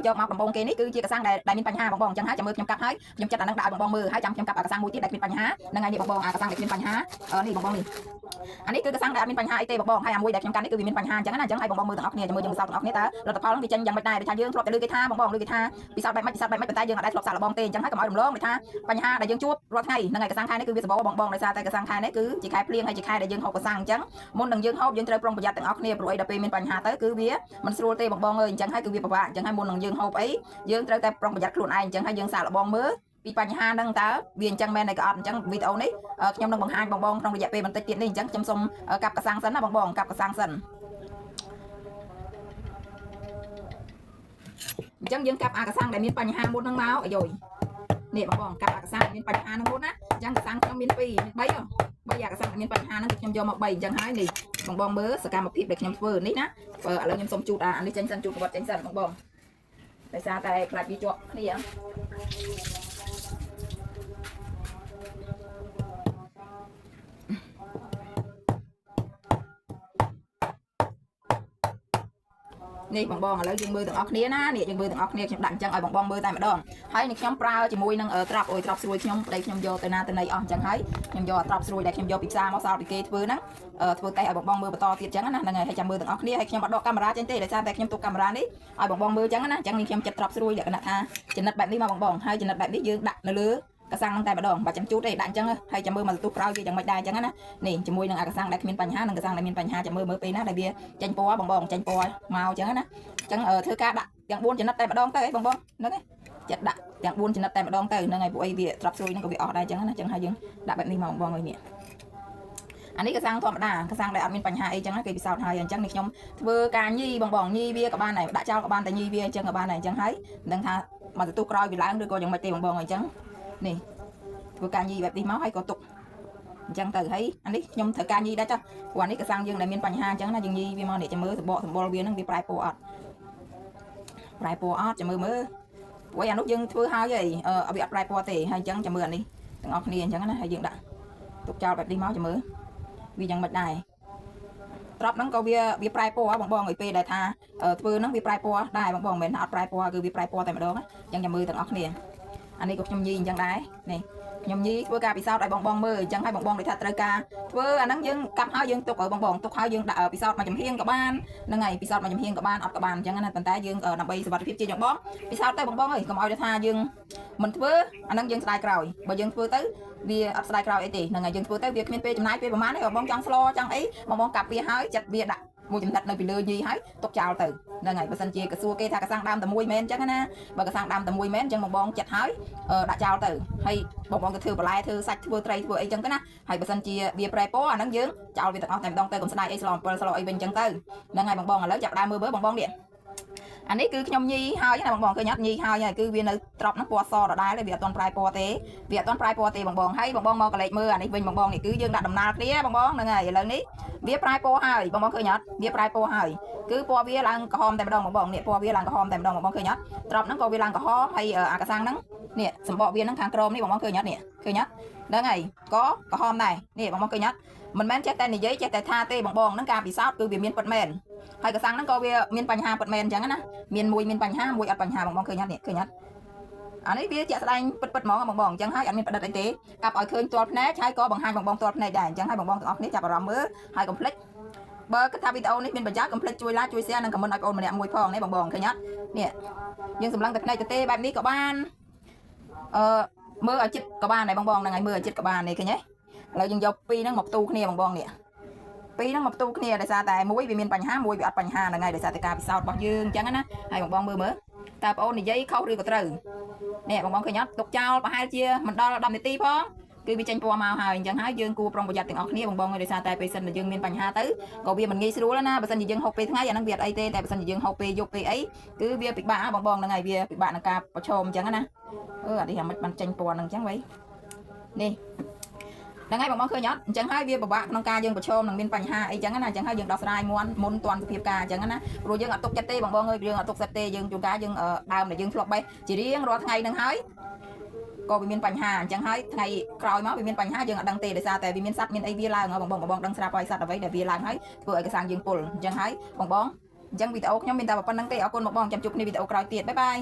យកមកដំបងគេនេះគឺជាកសាំងដែលមានបញ្ហាបងចឹងហើយចាំមើលខ្ញុំកាប់ហើយខ្ញុំចិត្តអានឹងដាក់ឲ្យបងមើលហើយចាំខ្ញុំកាប់អាកសាំងមួយទៀតដែលមានបញ្ហាហ្នឹងហើយនេះបងអាកសាំងដែលមានបញ្ហានេះបងនេះអានេះគឺកសាំងដែលអត់មានបញ្ហាអីទេបងហើយអាមួយដែលខ្ញុំកាន់នេះគឺវាមានបញ្ហាអញ្ចឹងណាអញ្ចឹងហើយបងមើលទាំងអស់គ្នាចាំមើលយើងសោតទាំងអស់គ្នាតើលទ្ធផលនឹងវាចេញយ៉ាងម៉េចដែរដូចថាយើងធ្លាប់តែលើគេថាបងលើគេថាពិសោធន៍បែបម៉េចប៉ុន្តែយើងអត់ដែលធ្លាប់សាកល្បងទេអញ្ចឹងហើយកុំឲ្យរំលងដូចថាបញ្ហាដែលយើងជួបរាល់ថ្ងៃហ្នឹងហើយកសាំងខែនេះគឺវាសបោបងដោយសារតែកសាំងខែនេះគឺជាខែភ្លៀងហើយជាខែដែលយើងហូបកសាំងអញ្ចឹងមុននឹងយើងហូបយើងត្រូវប្រុងប្រយ័ត្នទាំងអស់គ្នាព្រោះអីដល់ពេលមានបញ្ហាទៅគឺវាមិនស្រួលទេបងអើយអញ្ចឹងហើយគឺវាពិបាកអញ្ចឹងហើយមុននឹងយើងហូបអីយើងត្រូវតែប្រុងប្រយ័ត្នខ្លួនឯងអញ្ចឹងហើយយើងសាកល្បងមើលពីបញ្ហាហ្នឹងតើវាអញ្ចឹងមែនទេក៏អត់អញ្ចឹងវីដេអូនេះខ្ញុំនឹងបង្ហាញបងក្នុងរយៈពេលបន្តិចទៀតនេះអញ្ចឹងខ្ញុំសូមកាប់កសាំងសិនណាបងកាប់កសាំងសិនអញ្ចឹងយើងកាប់អាកសាំងដែលមានបញ្ហាមុនហ្នឹងមកអាយយនេះបងកាប់អាកសាំងមានបញ្ហាហ្នឹងមុនណាអញ្ចឹងកសាំងខ្ញុំមាន2មាន3អាកសាំងដែលមានបញ្ហាហ្នឹងខ្ញុំយកមក3អញ្ចឹងហើយនេះបងមើលសកម្មភាពដែលខ្ញុំធ្វើនេះណាឥឡូវខ្ញុំសូមជូតអានេះចេញសិនជូតប្រវត្តិចេញសិនបងដោយសារតែខ្លាចវាជាប់គ្នានេះបងឥឡូវយើងមើលទាំងអស់គ្នាណានេះយើងមើលទាំងអស់គ្នាខ្ញុំដាក់អញ្ចឹងឲ្យបងមើលតែម្ដងហើយនេះខ្ញុំប្រើជាមួយនឹងត្រាប់ត្រាប់ស្រួយខ្ញុំប្តីខ្ញុំយកទៅណាទៅណីអស់អញ្ចឹងហើយខ្ញុំយកត្រាប់ស្រួយដែលខ្ញុំយកពីផ្សារមកសោតពីគេធ្វើហ្នឹងធ្វើតេស្តឲ្យបងមើលបន្តទៀតអញ្ចឹងណាហ្នឹងហើយចាំមើលទាំងអស់គ្នាហើយខ្ញុំអត់ដកកាមេរ៉ាចេញទេដោយសារតែខ្ញុំទុកកាមេរ៉ានេះឲ្យបងមើលអញ្ចឹងណាអញ្ចឹងនេះខ្ញុំចិត្តត្រាប់ស្រួយលក្ខណៈថាចំណិតបែបនេះមកបងហើយចំណិតបែបនេះយើងដាក់នៅលើកសាំងហ្នឹងតែម្ដងបើចាំជូតទេដាក់អញ្ចឹងហើយចាំមើលមកទទួលក្រោយវាយ៉ាងម៉េចដែរអញ្ចឹងណានេះជាមួយនឹងអាកសាំងដែលគ្មានបញ្ហានិងកសាំងដែលមានបញ្ហាចាំមើលពេលណាដែលវាចេញពណ៌បងចេញពណ៌មកអញ្ចឹងណាអញ្ចឹងធ្វើការដាក់ទាំង4ចំណិតតែម្ដងទៅអីបងហ្នឹងឯងចិត្តដាក់ទាំង4ចំណិតតែម្ដងទៅហ្នឹងហើយពួកអីវាត្រាប់ស្រួយហ្នឹងក៏វាអស់ដែរអញ្ចឹងណាអញ្ចឹងហើយយើងដាក់បែបនេះមកបងអើយនេះអានេះកសាំងធម្មតាកសាំងដែលអត់មានបញ្ហាអីចឹងគេពិសោធន៍ហើយអញ្ចឹងនេះខ្ញុំធ្វើការញីបងញីវាក៏បានដែរដាក់ចោលក៏បានតែញីវាអញ្ចឹងក៏បានដែរអញ្ចឹងហើយមិនដឹងថាមកទទួលក្រោយវាឡើងឬក៏យ៉ាងម៉េចទេបងអញ្ចឹងនេះធ្វើការញីបែបនេះមកហើយក៏ទុកអញ្ចឹងទៅហើយអានេះខ្ញុំត្រូវការញីដែរចាព្រោះអានេះកសាំងយើងដែលមានបញ្ហាអញ្ចឹងណាយើងញីវាមកនេះចាំមើលសម្បកសម្បុរវានឹងវាប្រែពណ៌អត់ចាំមើលព្រោះអានោះយើងធ្វើហើយហីវាអត់ប្រែពណ៌ទេហើយអញ្ចឹងចាំមើលអានេះទាំងអស់គ្នាអញ្ចឹងណាហើយយើងដាក់ទុកចោលបែបនេះមកចាំមើលវាយ៉ាងម៉េចដែរត្រប់ហ្នឹងក៏វាប្រែពណ៌បងឲ្យពេលដែលថាធ្វើហ្នឹងវាប្រែពណ៌ដែរបងមិនមែនថាអត់ប្រែពណ៌គឺវាប្រែពណ៌តែម្ដងអញ្ចឹងចាំមើលទាំងអស់គ្នាអានេះក៏ខ្ញុំញីអញ្ចឹងដែរនេះខ្ញុំញីធ្វើការពិសោធន៍ឲ្យបងមើលអញ្ចឹងឲ្យបងដូចថាត្រូវការធ្វើអាហ្នឹងយើងកាប់ហើយយើងទុកឲ្យបងទុកហើយយើងដាក់ពិសោធន៍មកចំហៀងក៏បានហ្នឹងហើយពិសោធន៍មកចំហៀងក៏បានអត់ក៏បានអញ្ចឹងណាប៉ុន្តែយើងដើម្បីសុវត្ថិភាពជាបងពិសោធន៍ទៅបងអើយកុំឲ្យថាយើងមិនធ្វើអាហ្នឹងយើងស្ដាយក្រោយបើយើងធ្វើទៅវាអត់ស្ដាយក្រោយអីទេហ្នឹងហើយយើងធ្វើទៅវាគ្មានពេលចំណាយពេលប្រហែលទេបងចង់ស្លោចង់អីបងកាប់វាហើយចិត្តវាដាក់មួយចំណិតនៅពីលើញីហើយទុកចោលទៅហ្នឹងហើយបើសិនជាកសួរគេថាកសាំងដើមតែមួយមែនអញ្ចឹងណាបើកសាំងដើមតែមួយមែនអញ្ចឹងបងចិត្តហើយដាក់ចោលទៅហើយបងទៅធ្វើបន្លែធ្វើសាច់ធ្វើត្រីធ្វើអីអញ្ចឹងទៅណាហើយបើសិនជាវាប្រែពណ៌អាហ្នឹងយើងចោលវាទាំងអស់តែម្ដងទៅកុំស្ដាយអីស្លោអំពិលស្លោអីវិញអញ្ចឹងទៅហ្នឹងហើយបងឥឡូវចាប់ដើមមើលបងនេះអានេះគឺខ្ញុំញីហើយណាបងឃើញអត់ញីហើយគឺវានៅត្រប់ហ្នឹងពណ៌សដដែលវាអត់ទាន់ប្រែពណ៌ទេវាអត់ទាន់ប្រែពណ៌ទេបងហើយបងមកកលេចមើលអានេះវិញបងនេះគឺយើងដាក់ដំណើរគ្នាបងហ្នឹងហើយឥឡូវនេះវាប្រែពណ៌ហើយបងឃើញអត់វាប្រែពណ៌ហើយគឺពណ៌វាឡើងក្រហមតែម្ដងបងនេះពណ៌វាឡើងក្រហមតែម្ដងបងឃើញអត់ត្រប់ហ្នឹងក៏វាឡើងក្រហមហើយអាកសាំងហ្នឹងនេះសម្បកវាហ្នឹងខាងក្រោមនេះបងឃើញអត់នេះឃើញអត់ហ្នឹងហើយក៏ក្រហមដែរនេះបងឃើញអត់មិនមែនចេះតែនិយាយចេះតែថាទេបងហ្នឹងការពិសោធន៍គឺវាមានពិតមែនហើយកសាំងហ្នឹងក៏វាមានបញ្ហាពិតមែនអញ្ចឹងណាមានបញ្ហាមួយអត់បញ្ហាបងឃើញអត់នេះឃើញអត់អានេះវាជាក់ស្ដែងពិតហ្មងបងអញ្ចឹងហើយអត់មានប្រឌិតអីទេកាប់ឲ្យឃើញទាល់ភ្នែកហើយក៏បង្ហាញបងទាល់ភ្នែកដែរអញ្ចឹងហើយបងទាំងអស់គ្នាចាប់អារម្មណ៍មើលហើយកុំភ្លេចបើគិតថាវីដេអូនេះមានប្រយោជន៍កុំភ្លេចជួយ like ជួយ share និង comment ឲ្យបងម្នាក់មួយផងនេះបងឃើញអត់នេះយើងសម្លឹងតែភ្នែកទៅទេបែបនេះក៏បានមើលឲ្យចិត្តក៏បានដែរបងហ្នឹងហើយមើលឲ្យចិត្តក៏បាននេះឃើញទេឥឡូវយើងយកពីរហ្នឹងមកផ្ទូគ្នាបងនេះពីរហ្នឹងមកផ្ទុះគ្នាដោយសារតែមួយវាមានបញ្ហាមួយវាអត់បញ្ហាហ្នឹងហើយដោយសារតែការពិសោធន៍របស់យើងអញ្ចឹងណាហើយបងមើលតើបងអូននិយាយខុសឬក៏ត្រូវនេះបងឃើញអត់ទុកចោលប្រហែលជាមិនដល់10នាទីផងគឺវាចេញពណ៌មកហើយអញ្ចឹងហើយយើងគួរប្រុងប្រយ័ត្នទាំងអស់គ្នាបងដោយសារតែពេលសិនយើងមានបញ្ហាទៅក៏វាមិនងាយស្រួលណាបើសិនជាយើងហូបពេលថ្ងៃអាហ្នឹងវាអត់អីទេតែបើសិនជាយើងហូបពេលយប់ពេលអីគឺវាពិបាកបងហ្នឹងហើយវាពិបាកនឹងការប្រឈមអញ្ចឹងណាអានេះអាមិនបានចេញពណ៌ហ្នឹងអញ្ចឹងវ៉ៃនេះហ្នឹងហើយបងឃើញអត់អញ្ចឹងហើយវាពិបាកក្នុងការយើងប្រឈមនឹងមានបញ្ហាអីចឹងណាអញ្ចឹងហើយយើងដោះស្រាយមុនទាន់សភាពការអញ្ចឹងណាព្រោះយើងអត់ទុកចិត្តទេបងអើយយើងអត់ទុកចិត្តទេយើងជួនកាលយើងដើមដែលយើងធ្លាប់បេះជារៀងរាល់ថ្ងៃហ្នឹងហើយក៏វាមានបញ្ហាអញ្ចឹងហើយថ្ងៃក្រោយមកវាមានបញ្ហាយើងអត់ដឹងទេដោយសារតែវាមានសត្វមានអីវាឡើងបងដឹងស្រាប់ហើយសត្វអ្វីដែលវាឡើងហើយធ្វើឲ្យកសាំងយើងពុលអញ្ចឹងហើយបង អញ្ចឹងវីដេអូខ្ញុំមានតែប៉ុណ្្នឹងទេអរគុណមកបងចាំជួបគ្នាវីដេអូក្រោយទៀតបាយបាយ